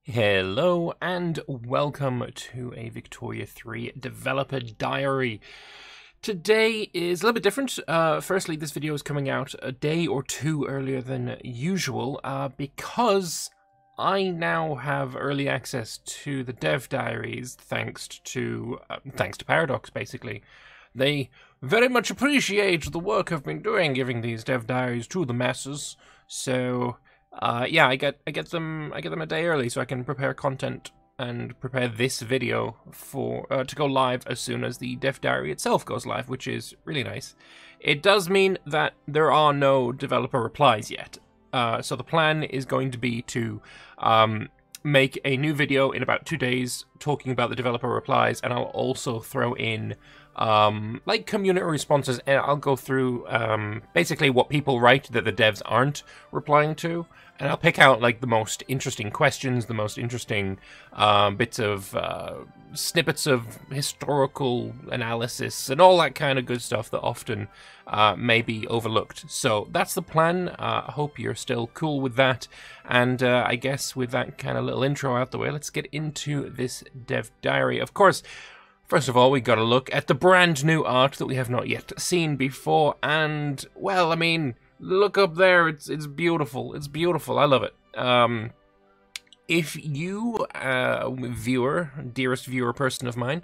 Hello and welcome to a Victoria 3 developer diary. Today is a little bit different. Firstly, this video is coming out a day or two earlier than usual because I now have early access to the dev diaries thanks to Paradox, basically. They very much appreciate the work I've been doing giving these dev diaries to the masses. So yeah, I get them a day early so I can prepare content and prepare this video for to go live as soon as the dev diary itself goes live, which is really nice. It does mean that there are no developer replies yet. So the plan is going to be to make a new video in about 2 days talking about the developer replies, and I'll also throw in like community responses, and I'll go through basically what people write that the devs aren't replying to, and I'll pick out like the most interesting questions, the most interesting bits of snippets of historical analysis and all that kind of good stuff that often may be overlooked. So that's the plan. I hope you're still cool with that, and I guess with that kind of little intro out the way, let's get into this dev diary. Of course, first of all, we got to look at the brand new art that we have not yet seen before, and, well, I mean, look up there, it's beautiful, it's beautiful, I love it. If you, viewer, dearest viewer person of mine,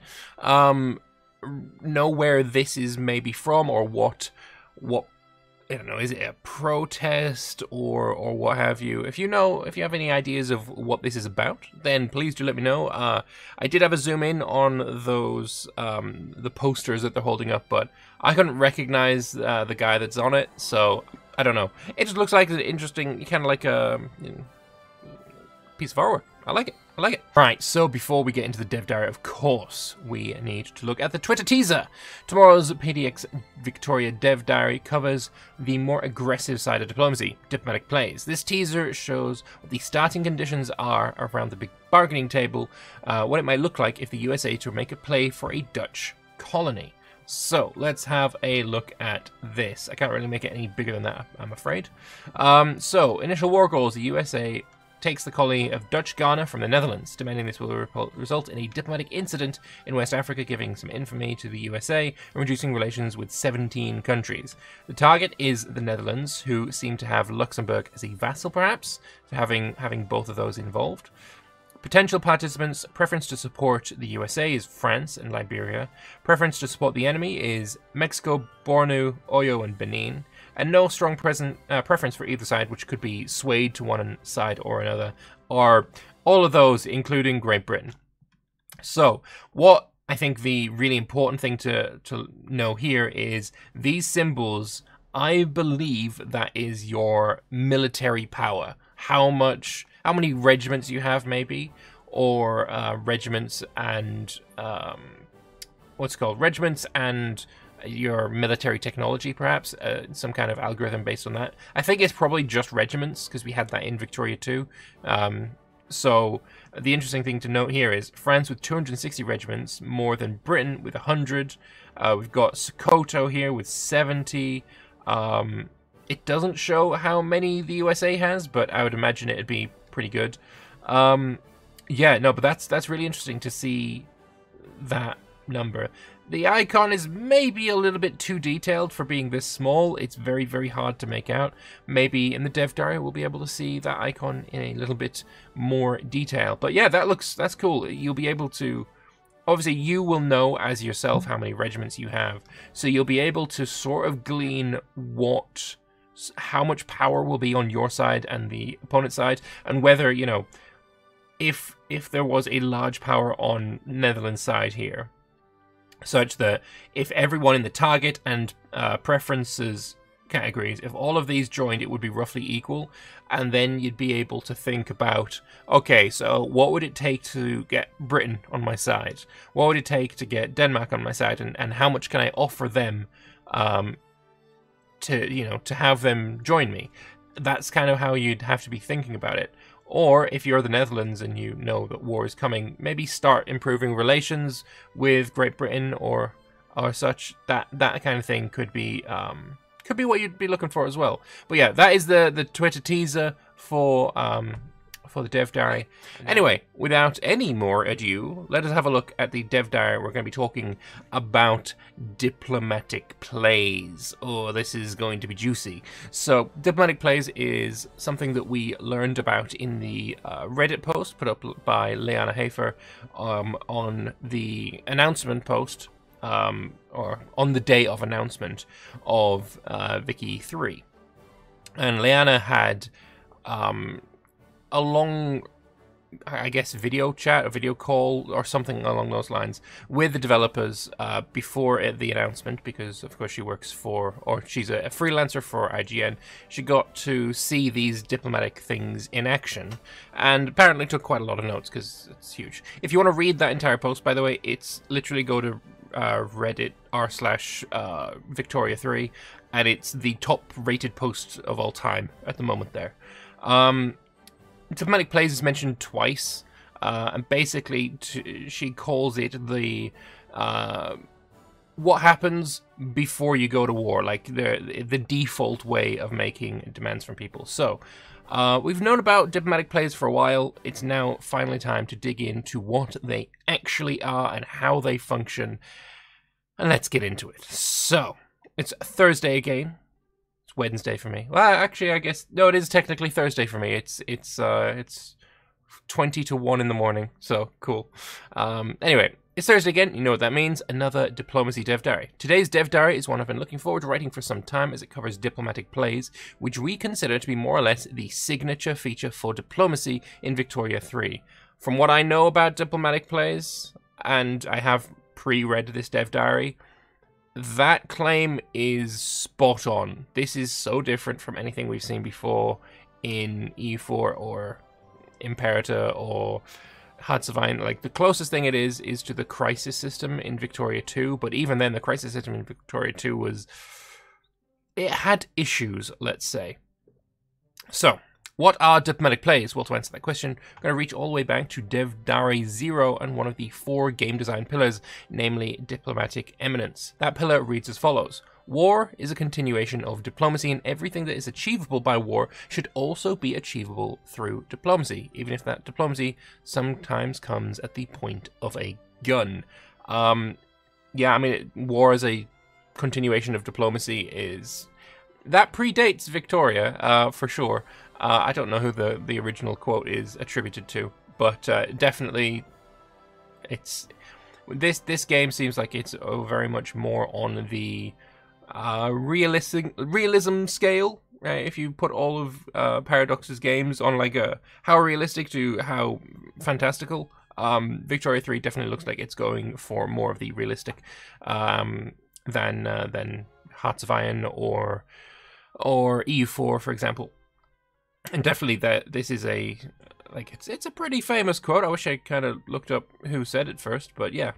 know where this is maybe from, or what, I don't know, is it a protest or what have you? If you have any ideas of what this is about, then please do let me know. I did have a zoom in on those, the posters that they're holding up, but I couldn't recognize the guy that's on it, so I don't know. It just looks like an interesting, kind of like a piece of artwork. I like it. I like it. Right, so before we get into the dev diary, of course, we need to look at the Twitter teaser. Tomorrow's PDX Victoria dev diary covers the more aggressive side of diplomacy, diplomatic plays. This teaser shows what the starting conditions are around the big bargaining table, what it might look like if the USA to make a play for a Dutch colony. So, let's have a look at this. I can't really make it any bigger than that, I'm afraid. So, initial war goals, the USA takes the colony of Dutch Ghana from the Netherlands, demanding this will result in a diplomatic incident in West Africa, giving some infamy to the USA and reducing relations with 17 countries. The target is the Netherlands, who seem to have Luxembourg as a vassal, perhaps, for having both of those involved. Potential participants' preference to support the USA is France and Liberia. Preference to support the enemy is Mexico, Bornu, Oyo, and Benin. And no strong preference for either side, which could be swayed to one side or another, or all of those, including Great Britain. So, what I think the really important thing to know here is these symbols, I believe that is your military power. How many regiments you have, maybe, or regiments and regiments and your military technology, perhaps, some kind of algorithm based on that. I think it's probably just regiments, because we had that in Victoria too. So the interesting thing to note here is France with 260 regiments, more than Britain with 100. We've got Sokoto here with 70. It doesn't show how many the USA has, but I would imagine it'd be pretty good. Yeah, no, but that's really interesting to see that number. The icon is maybe a little bit too detailed for being this small. It's very, very hard to make out. Maybe in the dev diary we'll be able to see that icon in a little bit more detail. But yeah, that's cool. You'll be able to, obviously you will know as yourself how many regiments you have, so you'll be able to sort of glean how much power will be on your side and the opponent's side, and whether, you know, if there was a large power on Netherlands' side here, such that if everyone in the target and preferences categories, if all of these joined, it would be roughly equal, and then you'd be able to think about, okay, so what would it take to get Britain on my side? What would it take to get Denmark on my side? And how much can I offer them to have them join me? That's kind of how you'd have to be thinking about it. Or if you're the Netherlands and you know that war is coming, maybe start improving relations with Great Britain or such. That kind of thing could be what you'd be looking for as well. But yeah, that is the Twitter teaser for for the dev diary. Anyway, without any more ado, let us have a look at the dev diary. We're going to be talking about diplomatic plays. Oh, this is going to be juicy. So, diplomatic plays is something that we learned about in the Reddit post put up by Leanna Hafer on the announcement post, or on the day of announcement of Vicky 3. And Leanna had a long, I guess, video chat, a video call, or something along those lines with the developers before the announcement, because of course she works for, or she's a freelancer for IGN. She got to see these diplomatic things in action, and apparently took quite a lot of notes, because it's huge. If you want to read that entire post, by the way, it's literally go to Reddit r/Victoria3, and it's the top rated post of all time at the moment there. Diplomatic plays is mentioned twice, and basically she calls it the what happens before you go to war, like the default way of making demands from people. So we've known about diplomatic plays for a while. It's now finally time to dig into what they actually are and how they function, and let's get into it. So it's Thursday again. Wednesday for me. Well, actually, I guess no, it is technically Thursday for me. It's 20 to 1 in the morning, so cool. Anyway, it's Thursday again. You know what that means? Another diplomacy dev diary. Today's dev diary is one I've been looking forward to writing for some time, as it covers diplomatic plays, which we consider to be more or less the signature feature for diplomacy in Victoria 3. From what I know about diplomatic plays, and I have pre-read this dev diary, that claim is spot on. This is so different from anything we've seen before in EU4 or Imperator or Hearts of Iron. Like, the closest thing it is to the crisis system in Victoria 2, but even then the crisis system in Victoria 2 it had issues, let's say. So, what are diplomatic plays? Well, to answer that question, we're going to reach all the way back to Dev Diary 0 and one of the 4 game design pillars, namely diplomatic eminence. That pillar reads as follows. War is a continuation of diplomacy, and everything that is achievable by war should also be achievable through diplomacy, even if that diplomacy sometimes comes at the point of a gun. Yeah, I mean, war as a continuation of diplomacy that predates Victoria, for sure. I don't know who the original quote is attributed to, but definitely this game seems like it's very much more on the realism scale. Right? If you put all of Paradox's games on like a how realistic to how fantastical, Victoria 3 definitely looks like it's going for more of the realistic than Hearts of Iron or EU4, for example. And definitely this is it's a pretty famous quote. I wish I kind of looked up who said it first, but yeah,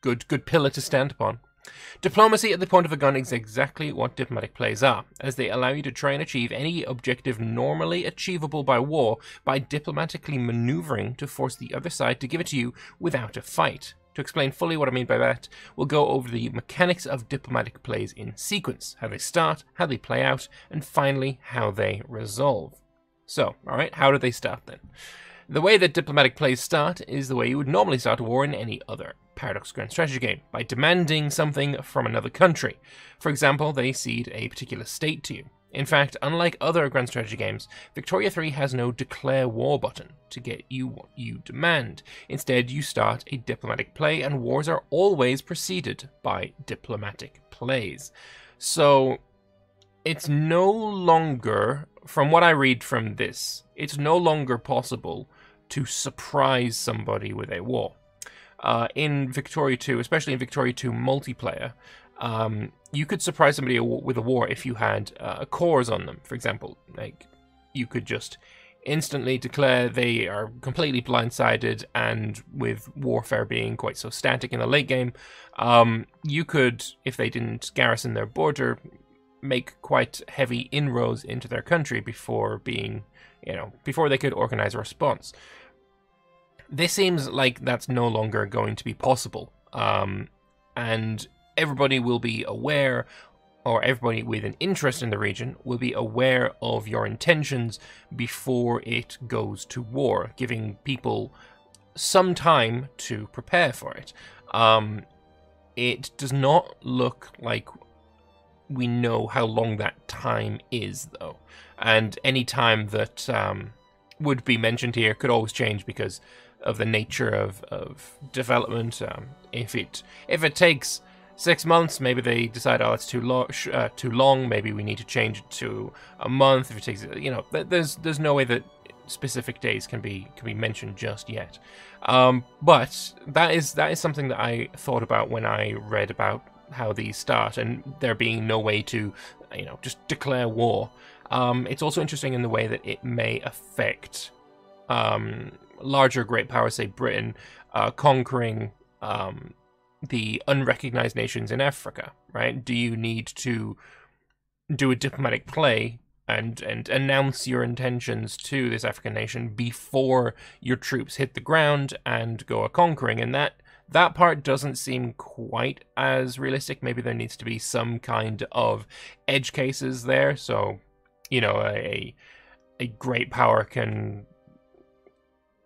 good pillar to stand upon. Diplomacy at the point of a gun is exactly what diplomatic plays are, as they allow you to try and achieve any objective normally achievable by war by diplomatically maneuvering to force the other side to give it to you without a fight. To explain fully what I mean by that, we'll go over the mechanics of diplomatic plays in sequence, how they start, how they play out, and finally, how they resolve. So, alright, how do they start then? The way that diplomatic plays start is the way you would normally start a war in any other Paradox Grand Strategy game, by demanding something from another country. For example, they cede a particular state to you. In fact, unlike other Grand Strategy games, Victoria 3 has no declare war button to get you what you demand. Instead, you start a diplomatic play, and wars are always preceded by diplomatic plays. So, it's no longer, from what I read from this, it's no longer possible to surprise somebody with a war. In Victoria 2, especially in Victoria 2 multiplayer, you could surprise somebody with a war if you had cores on them, for example. Like, you could just instantly declare they are completely blindsided, and with warfare being quite so static in the late game, you could, if they didn't garrison their border, make quite heavy inroads into their country before they could organize a response. This seems like that's no longer going to be possible, and everybody will be aware or everybody with an interest in the region will be aware of your intentions before it goes to war, giving people some time to prepare for it. It does not look like we know how long that time is, though. And any time that would be mentioned here could always change because of the nature of development. If it takes 6 months, maybe they decide, oh, it's too long. Maybe we need to change it to a month. If it takes, there's no way that specific days can be mentioned just yet. But that is something that I thought about when I read about how these start, and there being no way to, just declare war. It's also interesting in the way that it may affect larger great powers, say Britain, conquering the unrecognized nations in Africa, right? Do you need to do a diplomatic play and announce your intentions to this African nation before your troops hit the ground and go a-conquering? And that part doesn't seem quite as realistic. Maybe there needs to be some kind of edge cases there. So, a great power can...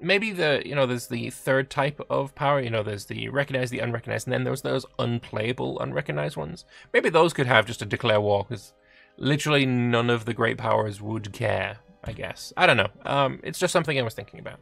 Maybe there's the third type of power. There's the recognized, the unrecognized, and then there's those unplayable, unrecognized ones. Maybe those could have just a declare war, because literally none of the great powers would care, I guess. I don't know. It's just something I was thinking about.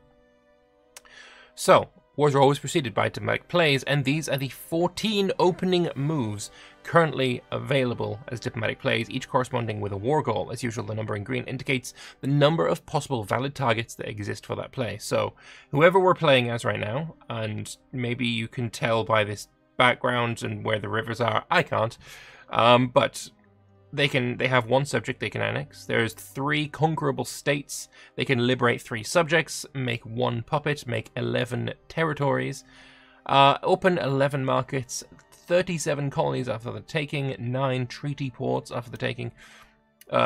So, wars are always preceded by diplomatic plays, and these are the 14 opening moves currently available as diplomatic plays, each corresponding with a war goal. As usual, the number in green indicates the number of possible valid targets that exist for that play. So, whoever we're playing as right now, and maybe you can tell by this background and where the rivers are, I can't, but they have one subject they can annex. There's 3 conquerable states. They can liberate 3 subjects, make 1 puppet, make 11 territories, open 11 markets, 37 colonies after the taking, 9 treaty ports after the taking,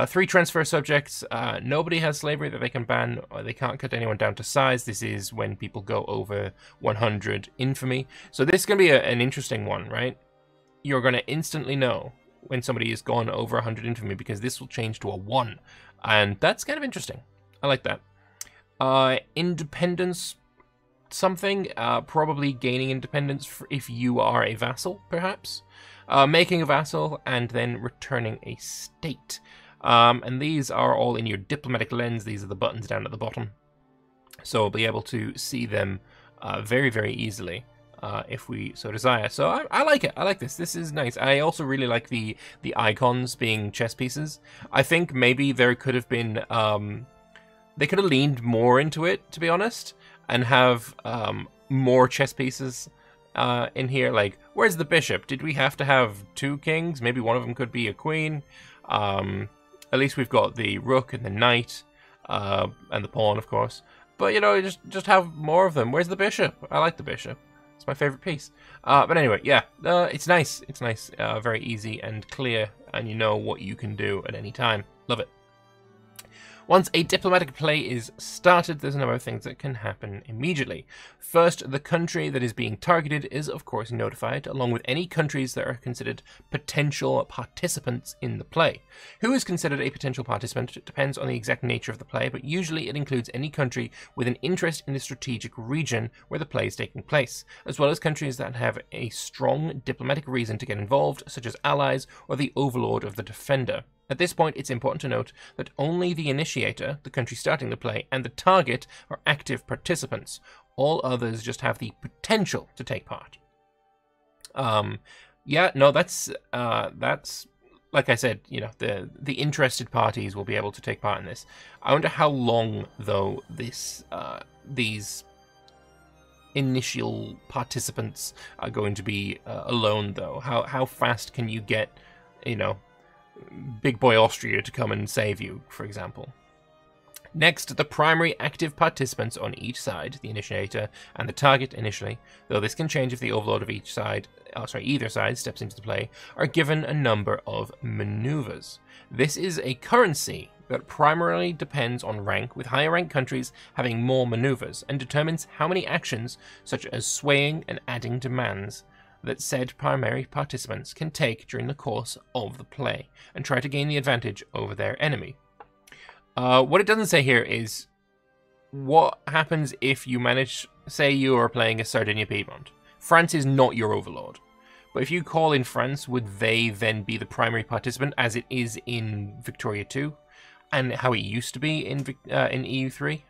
3 transfer subjects. Nobody has slavery that they can ban, or they can't cut anyone down to size. This is when people go over 100 infamy. So this is going to be an interesting one, right? You're going to instantly know when somebody has gone over 100 infamy, because this will change to a 1. And that's kind of interesting. I like that. Independence something, probably gaining independence if you are a vassal, perhaps. Making a vassal, and then returning a state. And these are all in your diplomatic lens. These are the buttons down at the bottom. So we'll be able to see them very, very easily. If we so desire. So I like it. I like this. This is nice. I also really like the icons being chess pieces. I think maybe there could have been... they could have leaned more into it, to be honest, and have more chess pieces in here. Like, where's the bishop? Did we have to have 2 kings? Maybe one of them could be a queen. At least we've got the rook and the knight, and the pawn, of course. But, just have more of them. Where's the bishop? I like the bishop. It's my favorite piece. But anyway, yeah, it's nice. It's nice. Very easy and clear, and you know what you can do at any time. Love it. Once a diplomatic play is started, there's a number of things that can happen immediately. First, the country that is being targeted is, of course, notified, along with any countries that are considered potential participants in the play. Who is considered a potential participant depends on the exact nature of the play, but usually it includes any country with an interest in the strategic region where the play is taking place, as well as countries that have a strong diplomatic reason to get involved, such as allies or the overlord of the defender. At this point, it's important to note that only the initiator, the country starting the play, and the target are active participants. All others just have the potential to take part. Yeah, no, that's like I said, the interested parties will be able to take part in this. I wonder how long, though, these initial participants are going to be alone, though. How fast can you get, Big Boy Austria to come and save you, for example. Next, the primary active participants on each side, the initiator and the target initially, though this can change if the overlord of either side steps into the play, are given a number of maneuvers. This is a currency that primarily depends on rank, with higher rank countries having more maneuvers, and determines how many actions, such as swaying and adding demands, that said primary participants can take during the course of the play, and try to gain the advantage over their enemy. What it doesn't say here is what happens if you manage, say you are playing a Sardinia-Piedmont. France is not your overlord. But if you call in France, would they then be the primary participant, as it is in Victoria 2, and how it used to be in EU4?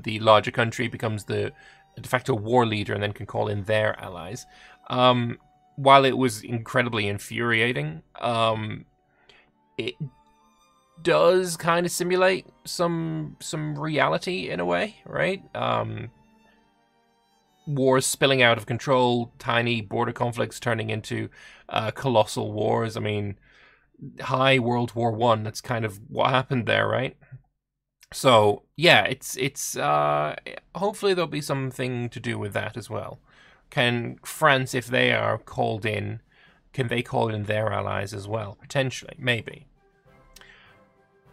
The larger country becomes the de facto war leader and then can call in their allies. While it was incredibly infuriating, it does kind of simulate some reality in a way, right? Wars spilling out of control, tiny border conflicts turning into colossal wars. I mean, high World War I, that's kind of what happened there, right? So, yeah, it's hopefully there'll be something to do with that as well. Can France, if they are called in, can they call in their allies as well? Potentially, maybe.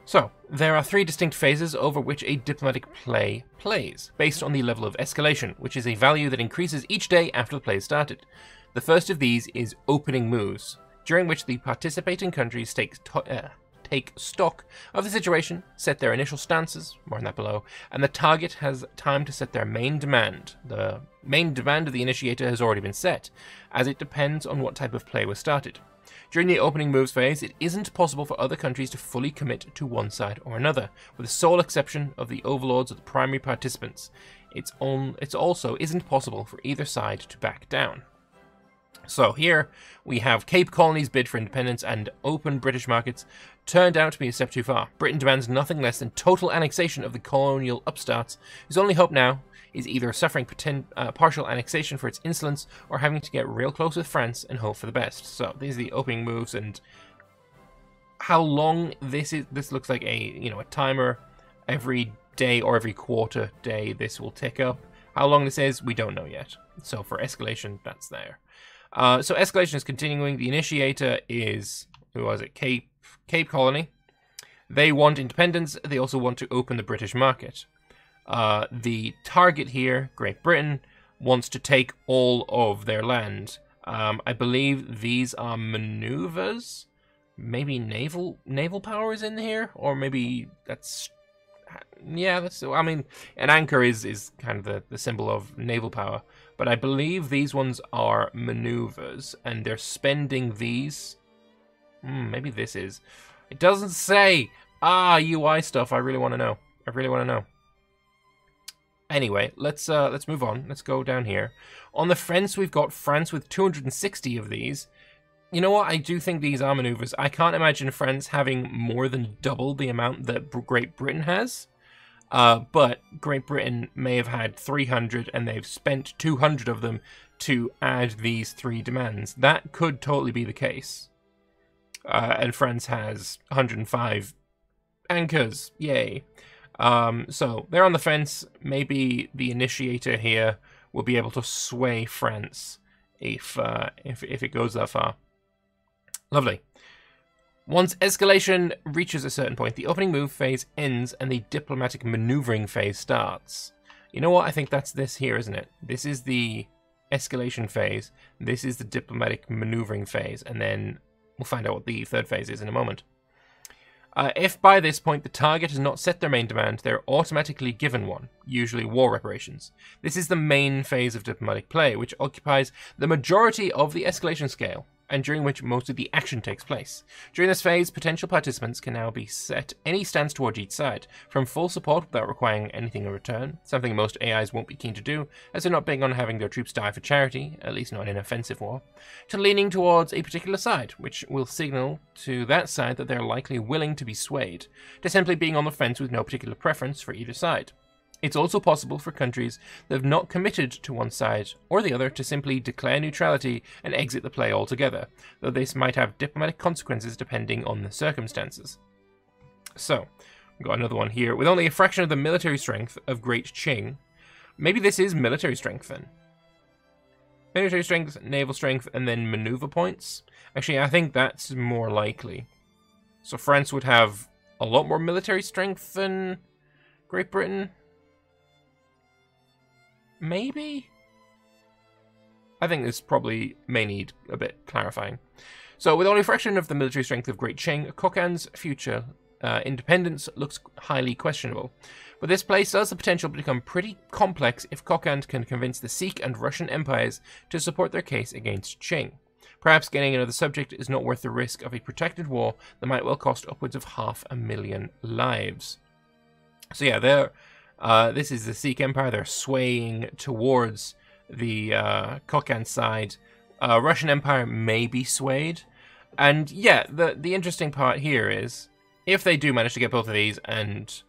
So, there are 3 distinct phases over which a diplomatic play plays, based on the level of escalation, which is a value that increases each day after the play is started. The first of these is opening moves, during which the participating countries take stock of the situation, set their initial stances, more on that below, and the target has time to set their main demand. The main demand of the initiator has already been set, as it depends on what type of play was started. During the opening moves phase, it isn't possible for other countries to fully commit to one side or another, with the sole exception of the overlords of the primary participants. It also isn't possible for either side to back down. So here we have Cape Colony's bid for independence and open British markets turned out to be a step too far. Britain demands nothing less than total annexation of the colonial upstarts, whose only hope now is either suffering partial annexation for its insolence or having to get real close with France and hope for the best. So these are the opening moves, and how long this is. This looks like a timer. Every day or every quarter day this will tick up. How long this is, we don't know yet. So for escalation, that's there. So escalation is continuing. The initiator is, who was it? Cape Colony. They want independence. They also want to open the British market. The target here, Great Britain, wants to take all of their land. I believe these are maneuvers. Maybe naval power is in here, or maybe that's. Yeah, that's. I mean, an anchor is kind of the symbol of naval power, but I believe these ones are maneuvers, and they're spending these. Maybe this is. It doesn't say. UI stuff. I really want to know. Anyway, let's move on. Let's go down here. On the fence, we've got France with 260 of these. You know what? I do think these are maneuvers. I can't imagine France having more than double the amount that Great Britain has. But Great Britain may have had 300 and they've spent 200 of them to add these 3 demands. That could totally be the case. And France has 105 anchors. Yay. So they're on the fence. Maybe the initiator here will be able to sway France if it goes that far. Lovely. Once escalation reaches a certain point, the opening move phase ends and the diplomatic maneuvering phase starts. You know what? I think that's this here, isn't it? This is the escalation phase. This is the diplomatic maneuvering phase. And then we'll find out what the third phase is in a moment. If by this point the target has not set their main demand, they're automatically given one, usually war reparations. This is the main phase of diplomatic play, which occupies the majority of the escalation scale, and during which most of the action takes place. During this phase, potential participants can now be set any stance towards each side, from full support without requiring anything in return, something most AIs won't be keen to do, as they're not big on having their troops die for charity, at least not in offensive war, to leaning towards a particular side, which will signal to that side that they're likely willing to be swayed, to simply being on the fence with no particular preference for either side. It's also possible for countries that have not committed to one side or the other to simply declare neutrality and exit the play altogether, though this might have diplomatic consequences depending on the circumstances. So, we've got another one here. With only a fraction of the military strength of Great Qing, maybe this is military strength then. Military strength, naval strength, and then maneuver points. Actually, I think that's more likely. So France would have a lot more military strength than Great Britain. Maybe? I think this probably may need a bit clarifying. So, with only a fraction of the military strength of Great Qing, Kokand's future independence looks highly questionable. But this place does have the potential to become pretty complex if Kokand can convince the Sikh and Russian empires to support their case against Qing. Perhaps gaining another subject is not worth the risk of a protracted war that might well cost upwards of 500,000 lives. So yeah, this is the Sikh Empire. They're swaying towards the Kokand side. Russian Empire may be swayed. And yeah, the interesting part here is, if they do manage to get both of these and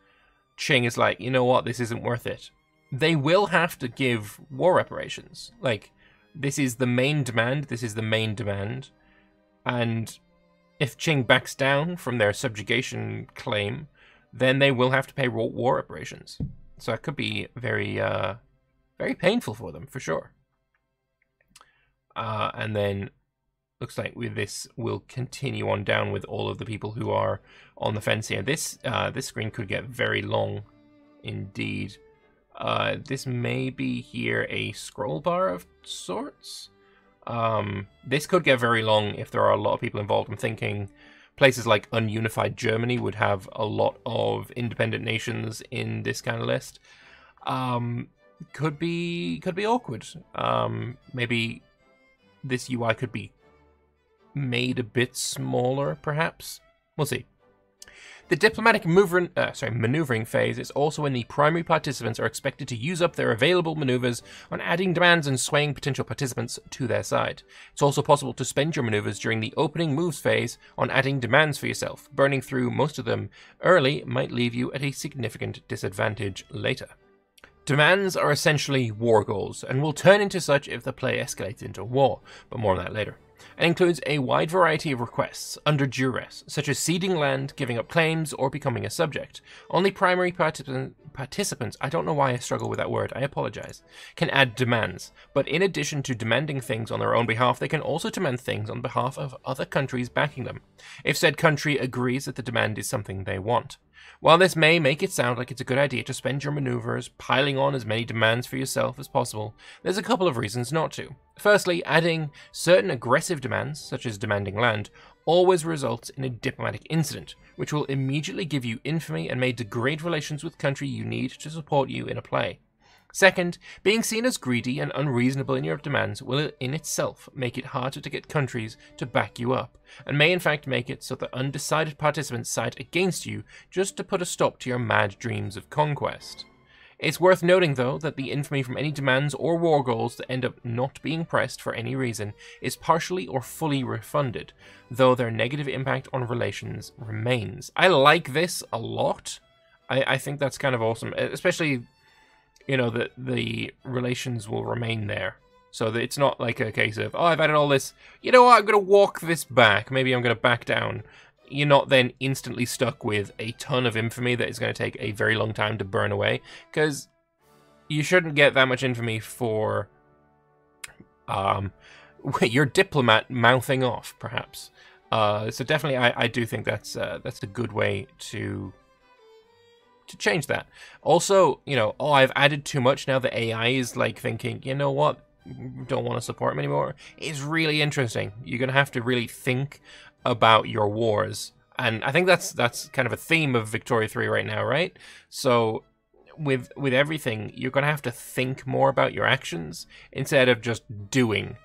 Qing is like, you know what, this isn't worth it, they will have to give war reparations. Like, this is the main demand, and if Qing backs down from their subjugation claim, then they will have to pay war reparations. So it could be very, very painful for them, for sure. And then looks like with this, we'll continue on down with all of the people who are on the fence here. This screen could get very long indeed. This may be here a scroll bar of sorts. This could get very long if there are a lot of people involved. I'm thinking places like ununified Germany would have a lot of independent nations in this kind of list. Could be awkward. Maybe this UI could be made a bit smaller, perhaps. We'll see. The diplomatic maneuvering phase is also when the primary participants are expected to use up their available maneuvers on adding demands and swaying potential participants to their side. It's also possible to spend your maneuvers during the opening moves phase on adding demands for yourself. Burning through most of them early might leave you at a significant disadvantage later. Demands are essentially war goals, and will turn into such if the play escalates into war, but more on that later. It includes a wide variety of requests under duress, such as ceding land, giving up claims, or becoming a subject. Only primary participants, I don't know why I struggle with that word, I apologize, can add demands, but in addition to demanding things on their own behalf, they can also demand things on behalf of other countries backing them, if said country agrees that the demand is something they want. While this may make it sound like it's a good idea to spend your maneuvers piling on as many demands for yourself as possible, there's a couple of reasons not to. Firstly, adding certain aggressive demands, such as demanding land, always results in a diplomatic incident, which will immediately give you infamy and may degrade relations with country you need to support you in a play. Second, being seen as greedy and unreasonable in your demands will in itself make it harder to get countries to back you up, and may in fact make it so that undecided participants side against you just to put a stop to your mad dreams of conquest. It's worth noting, though, that the infamy from any demands or war goals that end up not being pressed for any reason is partially or fully refunded, though their negative impact on relations remains. I like this a lot. I think that's kind of awesome, especially, you know, that the relations will remain there. So that it's not like a case of, oh, I've added all this, you know what, I'm going to walk this back, maybe I'm going to back down. You're not then instantly stuck with a ton of infamy that is going to take a very long time to burn away, because you shouldn't get that much infamy for your diplomat mouthing off, perhaps. So definitely, I do think that's a good way to change that. Also, you know, oh, I've added too much, now the AI is like thinking, you know what, don't want to support him anymore. It's really interesting. You're going to have to really think about your wars. And I think that's kind of a theme of Victoria 3 right now, right? So with everything, you're going to have to think more about your actions instead of just doing,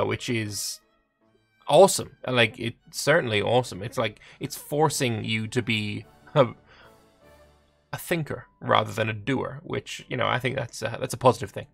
which is awesome. Like, it's certainly awesome. It's like, it's forcing you to be a thinker rather than a doer, which, you know, I think that's a positive thing.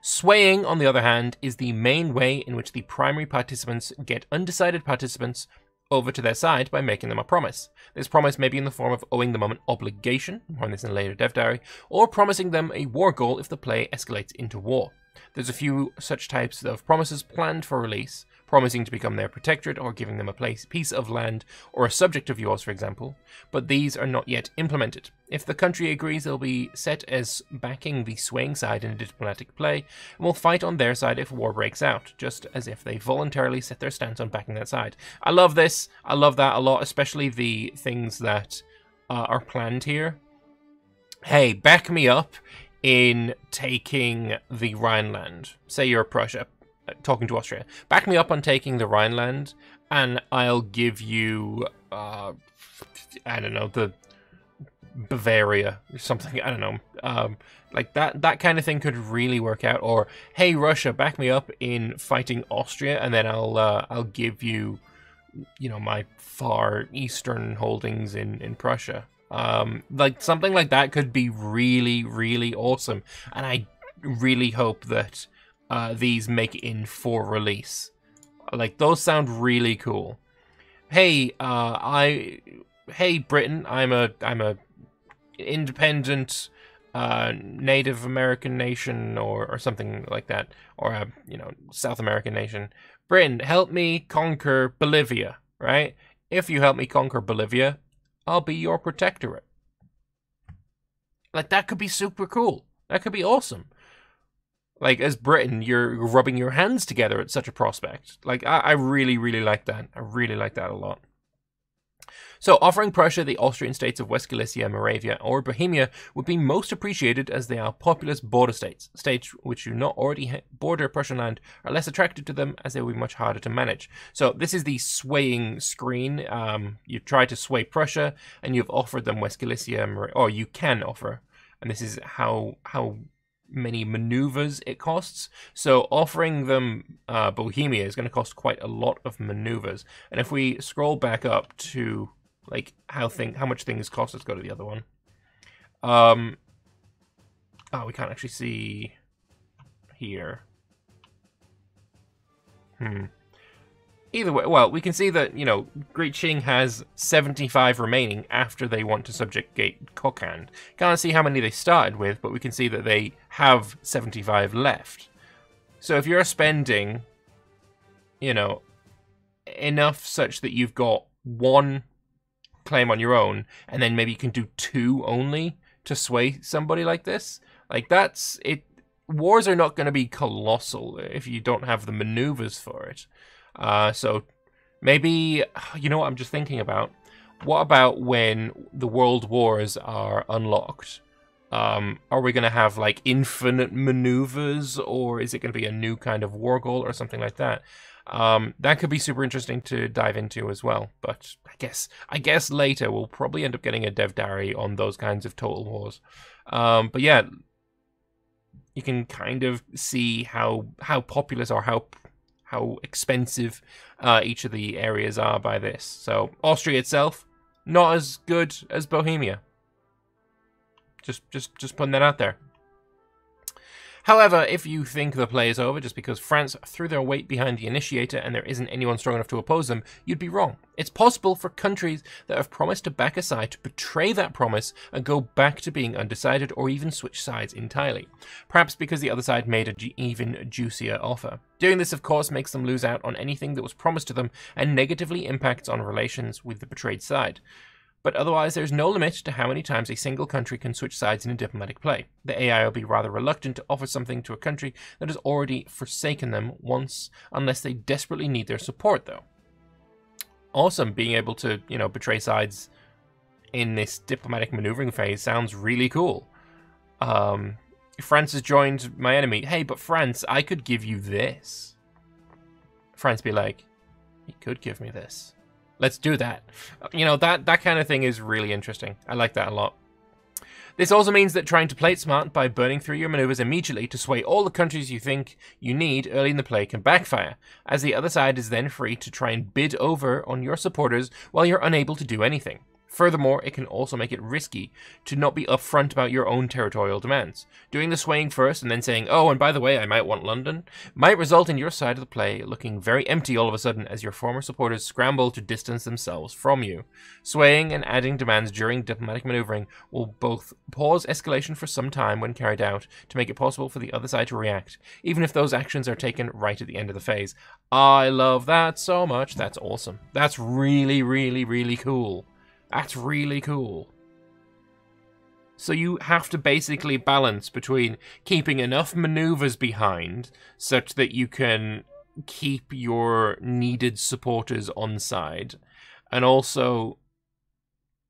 Swaying, on the other hand, is the main way in which the primary participants get undecided participants over to their side by making them a promise. This promise may be in the form of owing them an obligation, more on this in a later dev diary, or promising them a war goal if the play escalates into war. There's a few such types of promises planned for release, promising to become their protectorate or giving them a piece of land or a subject of yours, for example, but these are not yet implemented. If the country agrees, they'll be set as backing the swaying side in a diplomatic play, and will fight on their side if war breaks out, just as if they voluntarily set their stance on backing that side. I love this. I love that a lot, especially the things that are planned here. Hey, back me up in taking the Rhineland. Say you're Prussia, talking to Austria. Back me up on taking the Rhineland, and I'll give you, I don't know, the Bavaria or something. I don't know. Like that kind of thing could really work out. Or, hey, Russia, back me up in fighting Austria, and then I'll give you, you know, my far eastern holdings in Prussia. Like something like that could be really, really awesome, and I really hope that these make it in for release. Like, those sound really cool. Hey, hey Britain, I'm a independent Native American nation or something like that, or a, you know, South American nation. Britain, help me conquer Bolivia, right? If you help me conquer Bolivia, I'll be your protectorate. Like, that could be super cool. That could be awesome. Like, as Britain, you're rubbing your hands together at such a prospect. Like, I really, really like that. I really like that a lot. So, offering Prussia the Austrian states of West Galicia, Moravia, or Bohemia would be most appreciated, as they are populous border states. States which do not already border Prussian land are less attracted to them, as they will be much harder to manage. So, this is the swaying screen. You've tried to sway Prussia, and you've offered them West Galicia, or you can offer. And this is how many maneuvers it costs. So offering them Bohemia is going to cost quite a lot of maneuvers. And if we scroll back up to like how much things cost, let's go to the other one. Oh, we can't actually see here. Either way, well, we can see that, you know, Great Qing has 75 remaining after they want to subjugate Kokand. Can't see how many they started with, but we can see that they have 75 left. So if you're spending, you know, enough such that you've got one claim on your own, and then maybe you can do two only to sway somebody like this, like that's it. Wars are not going to be colossal if you don't have the maneuvers for it. So maybe, you know what I'm just thinking about? What about when the world wars are unlocked? Are we going to have like infinite maneuvers, or is it going to be a new kind of war goal or something like that? That could be super interesting to dive into as well. But I guess later we'll probably end up getting a dev diary on those kinds of total wars. But yeah, you can kind of see how populous or how expensive each of the areas are by this. So Austria itself, not as good as Bohemia. Just putting that out there. However, if you think the play is over just because France threw their weight behind the initiator and there isn't anyone strong enough to oppose them, you'd be wrong. It's possible for countries that have promised to back a side to betray that promise and go back to being undecided, or even switch sides entirely. Perhaps because the other side made an even juicier offer. Doing this, of course, makes them lose out on anything that was promised to them and negatively impacts on relations with the betrayed side. But otherwise, there's no limit to how many times a single country can switch sides in a diplomatic play. The AI will be rather reluctant to offer something to a country that has already forsaken them once, unless they desperately need their support, though. Awesome, being able to, you know, betray sides in this diplomatic maneuvering phase sounds really cool. France has joined my enemy. Hey, but France, I could give you this. France be like, you could give me this. Let's do that. You know, that kind of thing is really interesting. I like that a lot. This also means that trying to play it smart by burning through your maneuvers immediately to sway all the countries you think you need early in the play can backfire, as the other side is then free to try and bid over on your supporters while you're unable to do anything. Furthermore, it can also make it risky to not be upfront about your own territorial demands. Doing the swaying first and then saying, oh, and by the way, I might want London, might result in your side of the play looking very empty all of a sudden as your former supporters scramble to distance themselves from you. Swaying and adding demands during diplomatic maneuvering will both pause escalation for some time when carried out to make it possible for the other side to react, even if those actions are taken right at the end of the phase. I love that so much. That's awesome. That's really, really, really cool. That's really cool. So you have to basically balance between keeping enough maneuvers behind such that you can keep your needed supporters on side, and also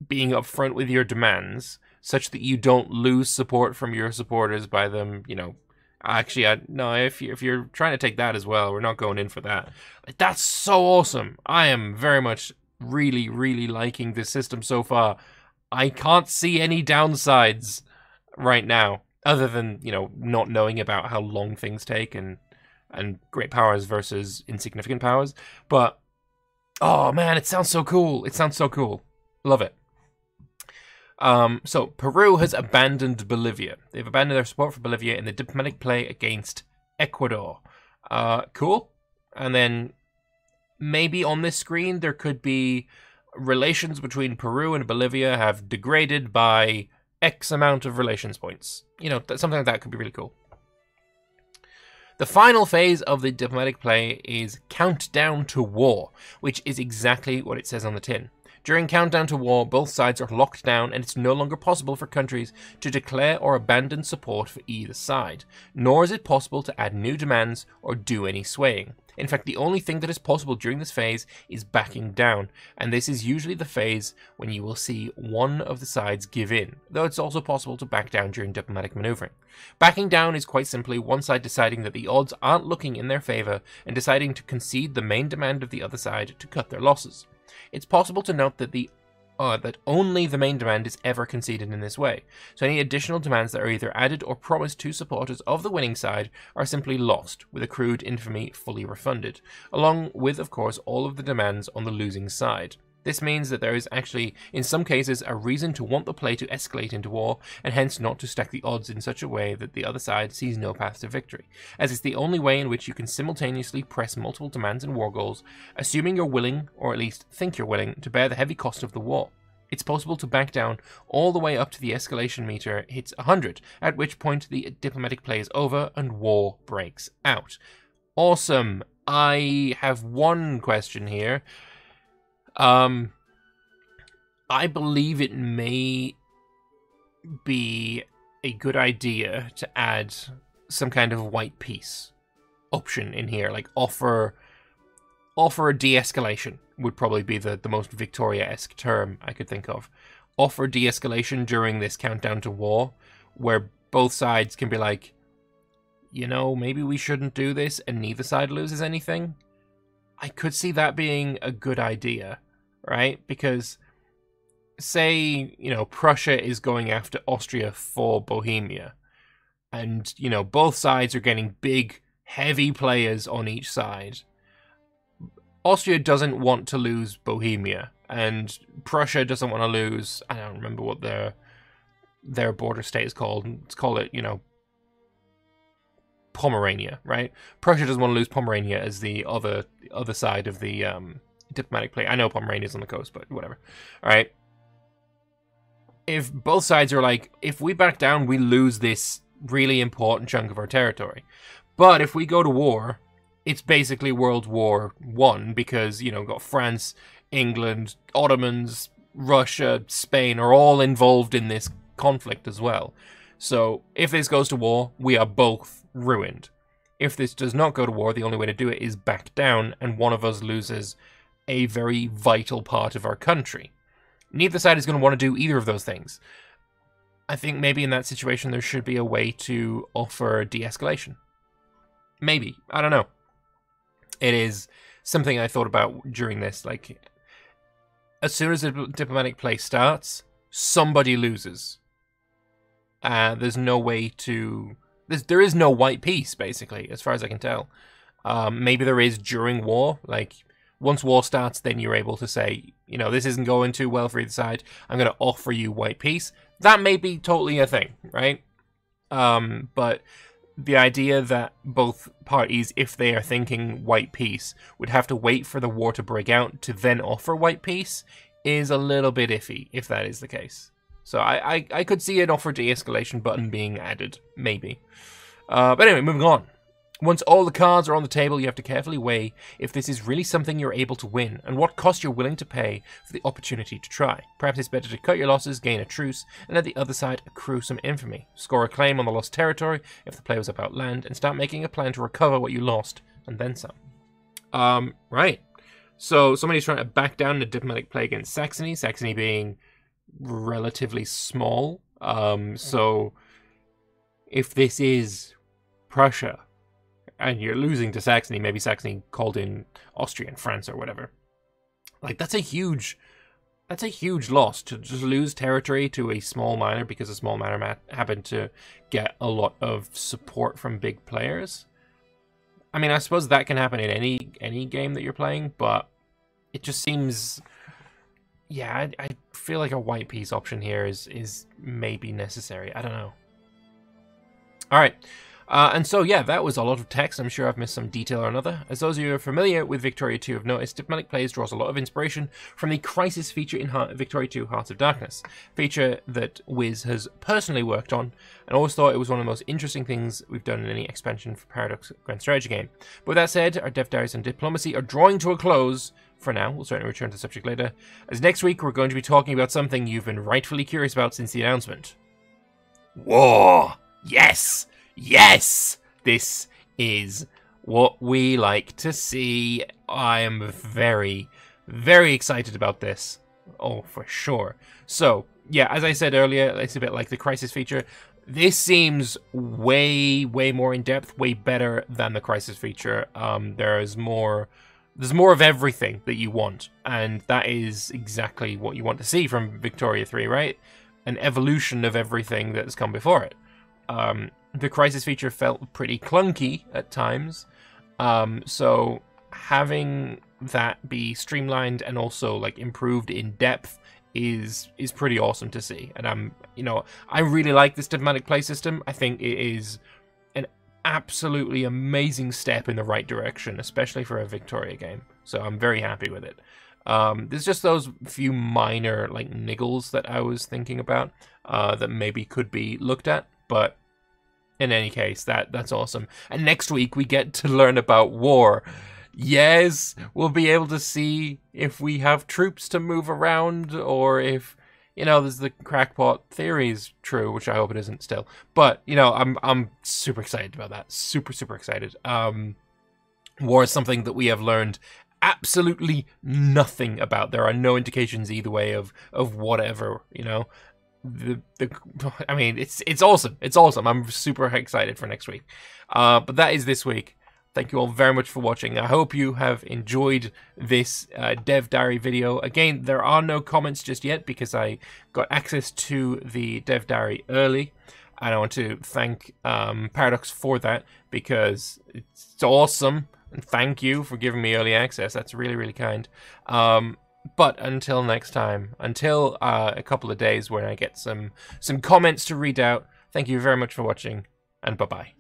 being upfront with your demands such that you don't lose support from your supporters by them, actually, no, if you're trying to take that as well, we're not going in for that. Like, that's so awesome. I am very much really, really liking this system so far. I can't see any downsides right now, other than, not knowing about how long things take and great powers versus insignificant powers. But, oh man, it sounds so cool. It sounds so cool. Love it. So Peru has abandoned Bolivia. They've abandoned their support for Bolivia in the diplomatic play against Ecuador. Cool. And then maybe on this screen there could be relations between Peru and Bolivia have degraded by X amount of relations points. Something like that could be really cool. The final phase of the diplomatic play is Countdown to War, which is exactly what it says on the tin. During Countdown to War, both sides are locked down and it's no longer possible for countries to declare or abandon support for either side, nor is it possible to add new demands or do any swaying. In fact, the only thing that is possible during this phase is backing down, and this is usually the phase when you will see one of the sides give in, though it's also possible to back down during diplomatic maneuvering. Backing down is quite simply one side deciding that the odds aren't looking in their favour and deciding to concede the main demand of the other side to cut their losses. It's possible to note that that only the main demand is ever conceded in this way, so any additional demands that are either added or promised to supporters of the winning side are simply lost, with accrued infamy fully refunded, along with, of course, all of the demands on the losing side. This means that there is actually, in some cases, a reason to want the play to escalate into war, and hence not to stack the odds in such a way that the other side sees no path to victory, as it's the only way in which you can simultaneously press multiple demands and war goals, assuming you're willing, or at least think you're willing, to bear the heavy cost of the war. It's possible to back down all the way up to the escalation meter hits 100, at which point the diplomatic play is over and war breaks out. Awesome. I have one question here. I believe it may be a good idea to add some kind of white peace option in here, like offer a de-escalation would probably be the most Victoria-esque term I could think of. Offer de-escalation during this countdown to war, where both sides can be like, maybe we shouldn't do this, and neither side loses anything. I could see that being a good idea, right? Because, say, Prussia is going after Austria for Bohemia, and, both sides are getting big, heavy players on each side. Austria doesn't want to lose Bohemia, and Prussia doesn't want to lose, I don't remember what their border state is called. Let's call it, Pomerania, right? Prussia doesn't want to lose Pomerania as the other side of the diplomatic play. I know Pomerania's on the coast, but whatever. All right. If both sides are like, if we back down, we lose this really important chunk of our territory. But if we go to war, it's basically World War I, because, got France, England, Ottomans, Russia, Spain are all involved in this conflict as well. So if this goes to war, we are both ruined. If this does not go to war, the only way to do it is back down, and one of us loses a very vital part of our country. Neither side is going to want to do either of those things. I think maybe in that situation there should be a way to offer de-escalation. Maybe. I don't know. It is something I thought about during this. Like, as soon as the diplomatic play starts, somebody loses. There's no way to... There is no white peace, basically, as far as I can tell. Maybe there is during war. Like, once war starts, then you're able to say, this isn't going too well for either side. I'm going to offer you white peace. That may be totally a thing, right? But the idea that both parties, if they are thinking white peace, would have to wait for the war to break out to then offer white peace is a little bit iffy, if that is the case. So I could see an offer de-escalation button being added, maybe. But anyway, moving on. Once all the cards are on the table, you have to carefully weigh if this is really something you're able to win, and what cost you're willing to pay for the opportunity to try. Perhaps it's better to cut your losses, gain a truce, and let the other side accrue some infamy. Score a claim on the lost territory if the play was about land, and start making a plan to recover what you lost, and then some. Right. So somebody's trying to back down the diplomatic play against Saxony, Saxony being relatively small. So if this is Prussia and you're losing to Saxony, maybe Saxony called in Austria and France or whatever, like that's a huge loss to just lose territory to a small minor because a small minor happened to get a lot of support from big players. I mean, I suppose that can happen in any game that you're playing, but it just seems, yeah, I feel like a white piece option here is maybe necessary. I don't know. All right. And so, yeah, that was a lot of text. I'm sure I've missed some detail or another. As those of you who are familiar with Victoria 2 have noticed, Diplomatic Plays draws a lot of inspiration from the Crisis feature in Victoria 2 Hearts of Darkness, feature that Wiz has personally worked on, and always thought it was one of the most interesting things we've done in any expansion for Paradox Grand Strategy game. But with that said, our Dev Diaries and Diplomacy are drawing to a close for now. We'll certainly return to the subject later, as next week we're going to be talking about something you've been rightfully curious about since the announcement. War! Yes! Yes! This is what we like to see. I am very, very excited about this. Oh, for sure. So, yeah, as I said earlier, it's a bit like the Crisis feature. This seems way, way more in-depth, way better than the Crisis feature. There's more of everything that you want, and that is exactly what you want to see from Victoria 3, right? An evolution of everything that's come before it. The Crisis feature felt pretty clunky at times, so having that be streamlined and also like improved in depth is pretty awesome to see. And I really like this diplomatic play system. I think it is an absolutely amazing step in the right direction, especially for a Victoria game. So I'm very happy with it. There's just those few minor like niggles that I was thinking about that maybe could be looked at, but in any case, that's awesome. And next week we get to learn about war. Yes, we'll be able to see if we have troops to move around, or if, there's the crackpot theory is true, which I hope it isn't still. But, I'm super excited about that. Super, super excited. War is something that we have learned absolutely nothing about. There are no indications either way of whatever, I mean, it's awesome. It's awesome. I'm super excited for next week. But that is this week. Thank you all very much for watching. I hope you have enjoyed this Dev Diary video. Again, there are no comments just yet because I got access to the Dev Diary early. And I want to thank Paradox for that, because it's awesome. And thank you for giving me early access. That's really, really kind. But until next time, until a couple of days when I get some comments to read out, thank you very much for watching, and bye-bye.